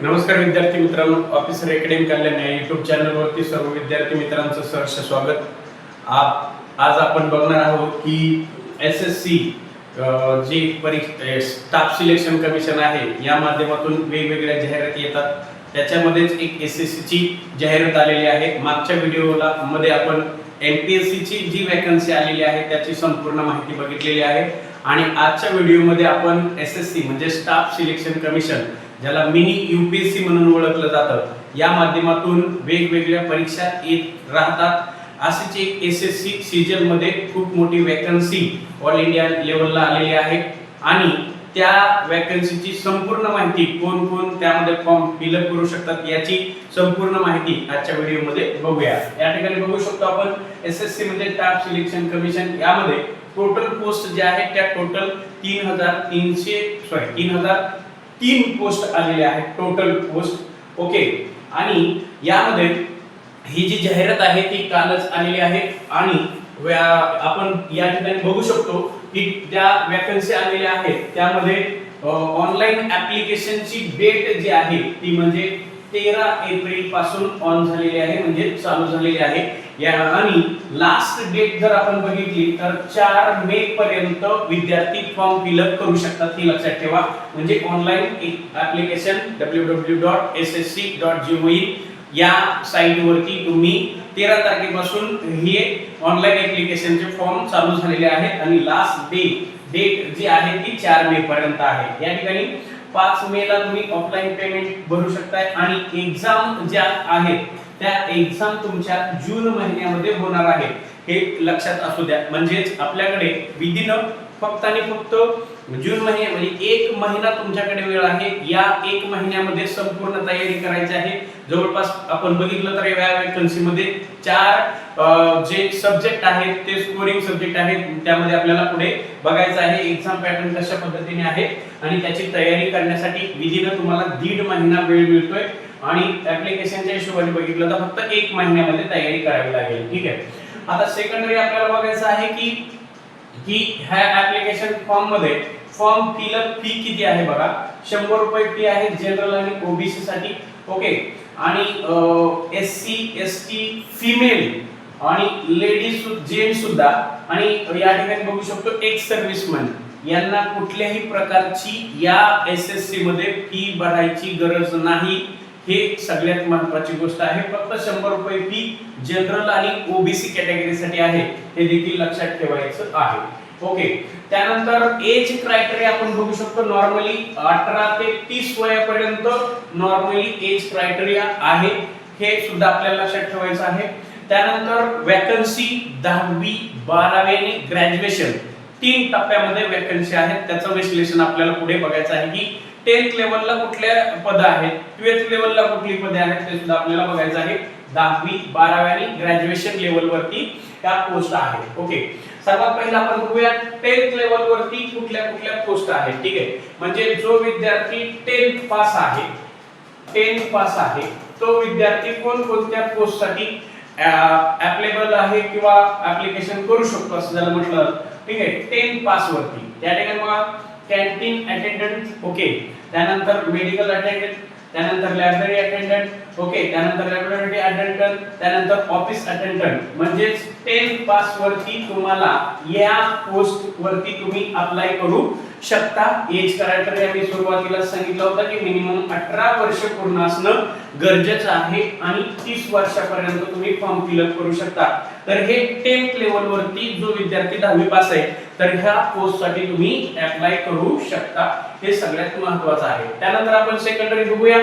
नमस्कार विद्यार्थी मित्रांनो, ऑफिसर अकॅडमी कल्याण या युट्यूब चॅनलवरती सर्व विद्यार्थी मित्रांचं सहर्ष स्वागत. आज आपण बघणार आहोत की एसएससी जी परीक्षा स्टाफ सिलेक्शन कमिशन आहे या माध्यमातून वेगवेगळ्या जाहिराती येतात. त्याच्यामध्येच एक एसएससी ची जाहिरात आलेली आहे. मागच्या व्हिडिओला मध्ये आपण एमपीएससी ची जी वॅकन्सी आलेली आहे त्याची संपूर्ण माहिती बघितलेली आहे आणि आजच्या व्हिडिओमध्ये आपण एसएससी म्हणजे स्टाफ सिलेक्शन कमिशन ज्याला मिनी यूपीएससी म्हणून ओळखलं जातं या माध्यमातून वेगवेगळ्या परीक्षा येत राहतात. अशीच एक एसएससी सीजन मध्ये खूप मोठी वॅकन्सी ऑल इंडिया लेवलला आलेली आहे आणि त्या वॅकन्सीची संपूर्ण माहिती कोण कोण त्यामध्ये फॉर्म फिलअप करू शकतात याची संपूर्ण माहिती आजच्या व्हिडिओमध्ये बघूया. या ठिकाणी बघू शकतो आपण एसएससी म्हणजे स्टाफ सिलेक्शन कमिशन यामध्ये टोटल पोस्ट जे आहे त्या टोटल 3003 पोस्ट आलेले आहेत टोटल पोस्ट. ओके, आणि यामध्ये ही जी जाहिरात आहे ती कालच आलेली आहे आणि आपण या ठिकाणी बघू शकतो की त्या वॅकन्सी आलेल्या आहेत त्यामध्ये ऑनलाईन ऍप्लिकेशनची डेट जी आहे ती म्हणजे 13 एप्रिल पासून ऑन झालेली आहे म्हणजे चालू झालेली आहे या. आणि लास्ट डेट जर आपण बघितली तर 4 मे पर्यंत विद्यार्थी फॉर्म फिलअप करू शकतात हे लक्षात ठेवा. म्हणजे ऑनलाईन ऍप्लिकेशन www.ssc.gov या साइट वरती तुम्ही 13 तारखेपासून हे ऑनलाईन ऍप्लिकेशनचे फॉर्म चालू झालेले आहेत आणि लास्ट डेट जी आहे ती 4 मे पर्यंत आहे. या ठिकाणी 5 मे ला तुम्ही ऑफलाईन पेमेंट भरू शकताय आणि एग्जाम ज्या आहेत त्या एग्जाम तुमच्या जून महिन्यामध्ये होणार आहे हे लक्षात असू द्या. म्हणजेच आपल्याकडे विदिन फक्त आणि फक्त जून महिन्यामध्ये 1 महिना तुमच्याकडे वेळ आहे. या 1 महिन्यामध्ये संपूर्ण तयारी करायची आहे. जवळपास आपण बघितलं तर या वॅकन्सी मध्ये 4 जे सब्जेक्ट आहेत ते स्कोरिंग सब्जेक्ट आहेत. त्यामध्ये आपल्याला पुढे बघायचं आहे एक्झाम पॅटर्न कशा पद्धतीने आहे आणि त्याची तयारी करण्यासाठी विदिन तुम्हाला 1.5 महिना वेळ मिळतोय आणि ऍप्लिकेशनच्या हिशोबाने बघितलं तर फक्त 1 महिन्यामध्ये तयारी करावी लागेल. ठीक आहे. आता सेकंडरी आपल्याला बघायचं आहे की ह्या ऍप्लिकेशन फॉर्म मध्ये फॉर्म फिलअप फी किती आहे बघा. 100 रुपये फी आहे जनरल आणि ओबीसी साठी. ओके, आणि एससी एसटी फिमेल आणि लेडीज जेंट्स सुद्धा आणि या ठिकाणी बघू शकतो एक्स सर्व्हिसमन यांना कुठल्याही प्रकारची या एसएससी मध्ये फी भरायची गरज नाही. हे सगळ्यात महत्त्वाची गोष्ट आहे. फक्त 100 रुपये फी जनरल आणि ओबीसी कॅटेगरीसाठी आहे हे देखील लक्षात ठेवायचं आहे. ओके, त्यानंतर एज क्रायटेरिया आपण बघू शकतो. नॉर्मली 18 ते 30 वयापर्यंत नॉर्मली एज क्रायटेरिया आहे हे सुद्धा आपल्याला लक्षात ठेवायचं आहे. त्यानंतर वॅकन्सी 10वी 12वी आणि ग्रॅज्युएशन 3 टप्प्यामध्ये वॅकन्सी आहेत. त्याचं विश्लेषण आपल्याला पुढे बघायचं आहे की 10th लेवलला कुठल्या पद आहेत, 12th लेवलला कुठली पदे आहेत ते सुद्धा आपल्याला बघायचं आहे. 10वी 12वी आणि ग्रॅज्युएशन लेवल वरती त्या पोस्ट आहेत. ओके, सर्वात पहिला आपण बघूया 10th लेवल वरती कुठल्या पोस्ट आहेत. ठीक आहे, म्हणजे जो विद्यार्थी 10th पास आहे तो विद्यार्थी कोणत्या पोस्ट साठी अप्लायबल आहे किंवा ऍप्लिकेशन करू शकतो असं जर म्हटलं. ठीक आहे, 10th पास वरती त्या ठिकाणी मग कॅन्टीन अटेंडंट, ओके, त्यानंतर मेडिकल अटेंडंट, त्यानंतर लायब्ररी अटेंडंट, ओके, त्यानंतर लॅबोरेटरी अटेंडंट, त्यानंतर ऑफिस अटेंडंट. म्हणजे 10th पास वरती तुम्हाला या पोस्ट वरती तुम्ही अप्लाय करू शकता. एज क्रायटेरिया मी सुरुवातीला सांगितलं होतं की मिनिमम 18 वर्ष पूर्ण असणं गरजेचं आहे आणि 30 वर्षापर्यंत तुम्ही फॉर्म फिलअप करू शकता. तर हे 10th लेवल वरती जो विद्यार्थी 10वी पास आहे तर ह्या पोस्ट साठी तुम्ही अप्लाय करू शकता. हे सगळ्यात महत्त्वाचं आहे. त्यानंतर आपण सेकंडरी बघूया.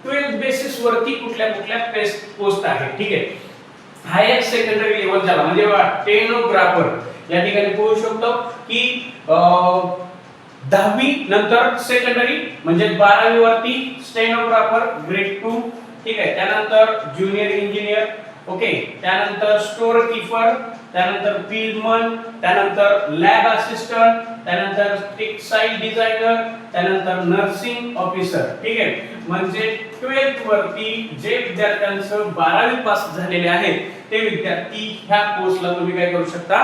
12th बेसिस वरती कुठल्या पोस्ट आहेत. ठीक आहे, हायर सेकंडरी लेवल झाला म्हणजे स्टेनोग्राफर या ठिकाणी पोहू शकतो की 10वी नंतर सेकंडरी म्हणजे 12वी वरती स्टेनोग्राफर ग्रेड 2. ठीक आहे, त्यानंतर ज्युनियर इंजिनियर, ओके, त्यानंतर स्टोअर कीपर, त्यानंतर फील्डमन, त्यानंतर लॅब असिस्टंट, त्यानंतर टेक्सटाईल डिझायनर, त्यानंतर नर्सिंग ऑफिसर. ठीक आहे, म्हणजे 12th वरती जे विद्यार्थ्यांचं 12वी पास झालेले आहेत ते विद्यार्थी ह्या पोस्टला तुम्ही काय करू शकता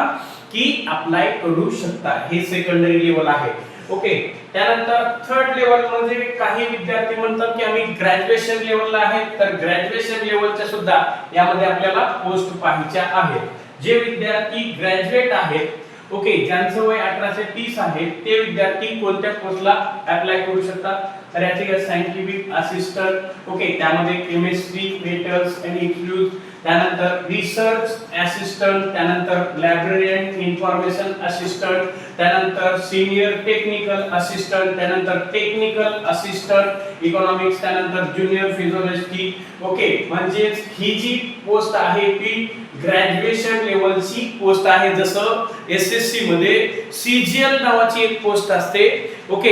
की अप्लाय करू शकता. हे सेकंडरी लेवल आहे. ओके, त्यानंतर थर्ड लेवल म्हणजे काही विद्यार्थी म्हणतात की आम्ही ग्रॅज्युएशन लेवलला आहे, तर ग्रॅज्युएशन लेवलच्या सुद्धा यामध्ये आपल्याला पोस्ट पाहायच्या आहेत. जे विद्यार्थी ग्रॅज्युएट आहेत, ओके, ज्यांचं वय 18 ते 30 आहे, ते विद्यार्थी कोणत्या पोस्टला अप्लाय करू शकतात? तर याचे सायंटिफिक असिस्टंट, ओके, त्यामध्ये केमिस्ट्री, मेटल्स आणि फ्लुइड, त्यानंतर रिसर्च असिस्टंट, त्यानंतर लायब्ररीयन, इन्फॉर्मेशन असिस्टंट, त्यानंतर सीनियर टेक्निकल असिस्टंट, त्यानंतर टेक्निकल असिस्टंट इकॉनॉमिक्स, त्यानंतर ज्युनियर फिजिओलॉजी. ओके, म्हणजे ही जी पोस्ट आहे ती ग्रॅज्युएशन लेवलची पोस्ट आहे. जसं एसएससी मध्ये सीजीएल नावाची एक पोस्ट असते, ओके,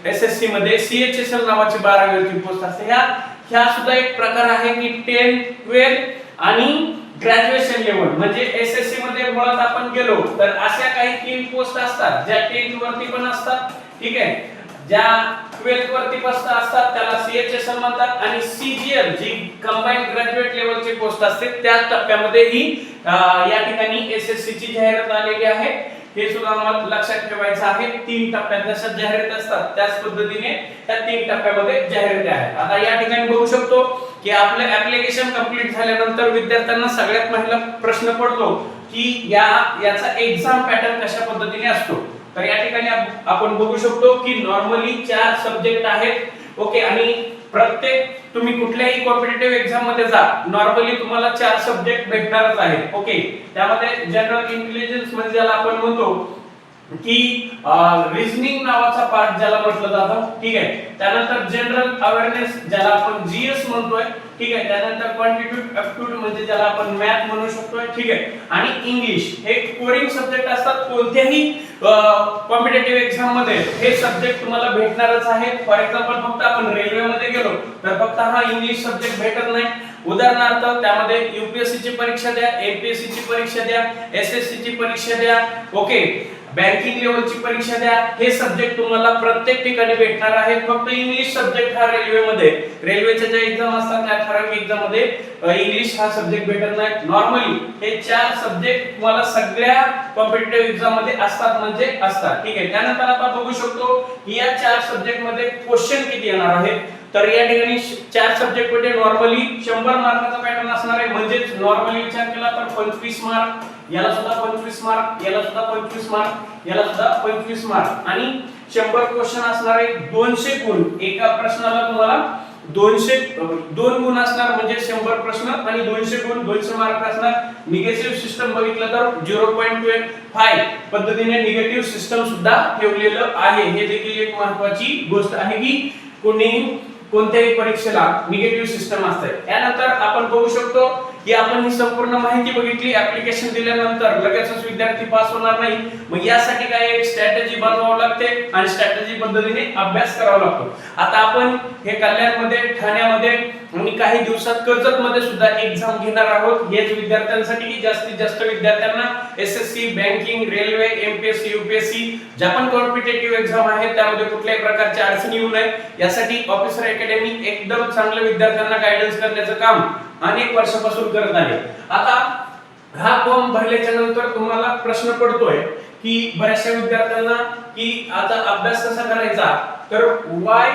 एसएससी मध्ये सीएचएसएल नावाची 12वी वरची पोस्ट असते. ह्या सुद्धा एक प्रकार आहे की 10, 12 आणि ग्रॅज्युएशन लेवल. म्हणजे एसएससी मध्ये मुळात आपण गेलो तर अशा काही 3 पोस्ट असतात ज्या 10th वरती पण असतात, ठीक आहे, ज्या 12th वरती पोस्ट असतात त्याला सीएचएसएल म्हणतात, आणि सीजीएल जी कंबाइंड ग्रॅज्युएट लेवलची पोस्ट असते त्या टप्प्यामध्ये ही या ठिकाणी एसएससी ची जाहिरात आलेली आहे. हे सुद्धा आम्हाला लक्षात ठेवायचं आहे. 3 टप्प्यात जशा जाहिराती असतात त्याच पद्धतीने त्या 3 टप्प्यामध्ये जाहिराती आहेत. आता या ठिकाणी बघू शकतो की आपलं ऍप्लिकेशन कंप्लीट झाल्यानंतर विद्यार्थ्यांना सगळ्यात पहिला प्रश्न पडतो की याचा एक्झाम पॅटर्न कशा पद्धतीने असतो. तर या ठिकाणी आपण बघू शकतो की नॉर्मली 4 सब्जेक्ट आहेत, ओके, आणि प्रत्येक तुम्ही कुठल्याही कॉम्पिटिटिव्ह एक्झाम मध्ये जा, नॉर्मली तुम्हाला 4 सब्जेक्ट भेटणारच आहेत. ओके, त्यामध्ये जनरल इंटेलिजन्स म्हणजे ज्याला आपण म्हणतो की रिझनिंग नावाचा पार्ट ज्याला म्हटलं जातं, ठीक आहे, त्यानंतर जनरल अवेअरनेस ज्याला आपण जीएस म्हणतोय, ठीक आहे, त्यानंतर क्वांटिटेटिव्ह एप्टिट्यूड म्हणजे ज्याला आपण मॅथ म्हणू शकतोय, ठीक आहे, आणि इंग्लिश. हे कोरिंग सब्जेक्ट असतात. कोणत्याही कॉम्पिटिटिव्ह एक्झाम मध्ये हे सब्जेक्ट तुम्हाला भेटणारच आहे. फॉर एक्झाम्पल फक्त आपण रेल्वे मध्ये गेलो तर फक्त हा इंग्लिश सब्जेक्ट भेटत नाही. उदाहरणार्थ त्यामध्ये यूपीएससी ची परीक्षा द्या, एमपीएससी ची परीक्षा द्या, एसएससी ची परीक्षा द्या, ओके, बँकिंग लेवलची परीक्षा द्या, हे सब्जेक्ट तुम्हाला प्रत्येक ठिकाणी भेटणार आहेत. फक्त इंग्लिश सब्जेक्ट हा रेल्वेच्या ज्या एक्झाम असतात त्या ठराविक एक्झाम मध्ये इंग्लिश हा सब्जेक्ट भेटत नाही. नॉर्मली हे 4 सब्जेक्ट तुम्हाला सगळ्या कॉम्पिटिटिव्ह एक्झाम मध्ये असतात म्हणजे असतात, ठीक आहे. त्यानंतर आपण बघू शकतो की या 4 सब्जेक्ट मध्ये क्वेश्चन किती येणार आहेत. तर या ठिकाणी 4 सब्जेक्ट मध्ये नॉर्मली 100 मार्काचा पॅटर्न असणार आहे. म्हणजे नॉर्मली विचार केला तर 25 मार्क, याला सुद्धा 25 मार्क, याला सुद्धा 25 मार्क, याला सुद्धा 25 मार्क, आणि 100 क्वेश्चन असणार आहे. 200 गुण एका प्रश्नाला तुम्हाला 2 गुण असणार, म्हणजे 100 प्रश्न आणि 200 गुण 200 मार्क असणार. निगेटिव्ह सिस्टम बघितलं तर 0.25 पद्धतीने निगेटिव्ह सिस्टम सुद्धा ठेवलेलं आहे. हे देखील एक महत्त्वाची गोष्ट आहे की कोणत्याही परीक्षेला निगेटिव्ह सिस्टम असते. यानंतर आपण बघू शकतो की आपण ही संपूर्ण माहिती बघितली. ऍप्लिकेशन दिल्यानंतर लगेचच विद्यार्थी पास होणार नाही. मग यासाठी काय एक स्ट्रॅटेजी बनवावी लागते आणि स्ट्रॅटेजी पद्धतीने अभ्यास करावा लागतो. आता आपण हे कल्याणमध्ये, ठाण्यामध्ये आणि काही दिवसात कर्जत मध्ये सुद्धा एक्झाम घेणार आहोत. हेच विद्यार्थ्यांसाठी की जास्तीत जास्त विद्यार्थ्यांना SSC, banking, railway, MPSC, UPSC ज्या पण कॉम्पिटिटिव्ह एक्झाम आहेत त्यामध्ये कुठल्याही प्रकारच्या अडचणी येऊ नये यासाठी ऑफिसर अकॅडमी एकदम चांगल्या विद्यार्थ्यांना गायडन्स करण्याचं काम अनेक वर्षापासून करत आहे. आता हा फॉर्म भरल्याच्या नंतर तुम्हाला प्रश्न पडतोय की बऱ्याचशा विद्यार्थ्यांना की आता अभ्यास कसा करायचा, तर वाय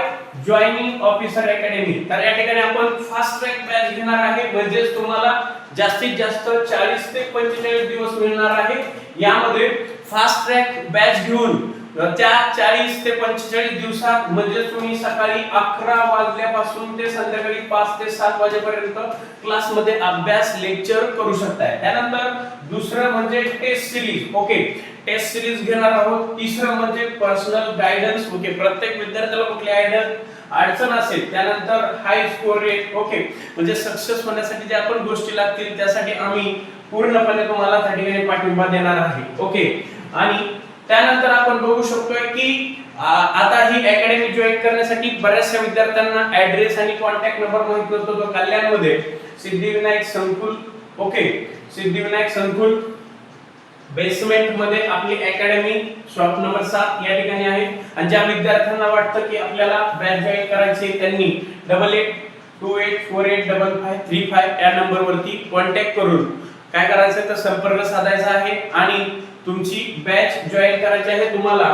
जॉइनिंग ऑफिसर अकॅडमी. तर या ठिकाणी आपण फास्ट ट्रॅक बॅच घेणार आहे. म्हणजे तुम्हाला जास्तीत जास्त 40 ते 45 दिवस मिळणार आहे. यामध्ये फास्ट ट्रॅक बॅच घेऊन त्या 40 ते 45 दिवसात म्हणजे तुम्ही सकाळी 11 वाजल्यापासून ते संध्याकाळी 5 ते 7 वाजेपर्यंत क्लासमध्ये अभ्यास लेक्चर करू शकताय. त्यानंतर दुसरं म्हणजे test series, okay, test series घेणार आहोत. तिसरं म्हणजे पर्सनल गायडन्स, ओके, प्रत्येक विद्यार्थ्याला कुठली अडचण असेल त्यानंतर हाय स्कोर रेट, ओके, म्हणजे सक्सेस होण्यासाठी जे आपण गोष्टी लागतील त्यासाठी आम्ही पूर्णपणे तुम्हाला त्या ठिकाणी पाठिंबा देणार आहे, ओके. आणि त्यानंतर आपण बघू शकतोय की आता ही अकॅडमी जॉईन करण्यासाठी बऱ्याचशा विद्यार्थ्यांना ऍड्रेस आणि कॉन्टॅक्ट नंबर माहित नसतो. तो कल्याणमध्ये सिद्धिविनायक संकुल, ओके, सिद्धिविनायक संकुल बेसमेंट मध्ये आपली अकॅडमी शॉप नंबर 7 या ठिकाणी आहे. आणि ज्या विद्यार्थ्यांना वाटतं की आपल्याला बॅच जॉईन करायची त्यांनी 8828485535 या नंबर वरती कॉन्टॅक्ट करून काय करायचं तर संपर्क साधायचा आहे आणि तुमची बॅच जॉईन करायची आहे. तुम्हाला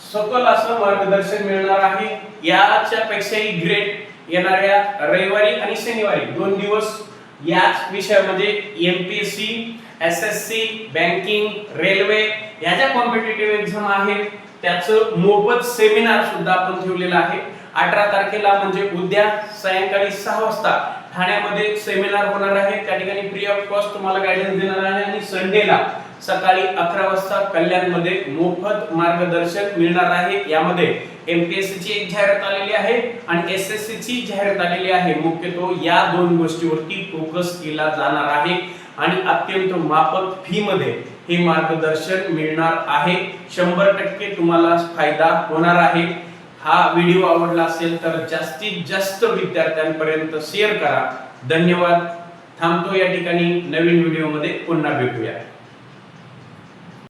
सखोल असं मार्गदर्शन मिळणार आहे। याच्या पेक्षाही ग्रेट येणाऱ्या रविवारी आणि शनिवारी 2 दिवस याच विषयामध्ये एमपीएससी, एसएससी, बँकिंग, रेल्वे या ज्या कॉम्पिटिटिव्ह एक्झाम आहेत त्याचं मोफत सेमिनार सुद्धा आपण ठेवलेला आहे। 18 तारखेला म्हणजे उद्या सायंकाळी 6 वाजता ठाण्यामध्ये सेमिनार होणार आहे। त्या ठिकाणी फ्री ऑफ कॉस्ट तुम्हाला गायडन्स देणार आहे आणि संडेला सकाळी 11 वाजता कल्याणमध्ये मोफत मार्गदर्शन मिळणार आहे। यामध्ये एमपीएससी ची एक जाहिरात आलेली आहे आणि एसएससी ची जाहिरात आलेली आहे। मुख्यतः या दोन गोष्टीवरती फोकस केला जाणार आहे आणि अत्यंत माफक फी मध्ये हे मार्गदर्शन मिळणार आहे। 100% तुम्हाला फायदा होणार आहे। हा व्हिडिओ आवडला असेल तर जास्तीत जास्त विद्यार्थ्यांपर्यंत शेअर करा। धन्यवाद। थांबतो या ठिकाणी, नवीन व्हिडिओ मध्ये पुन्हा भेटूया।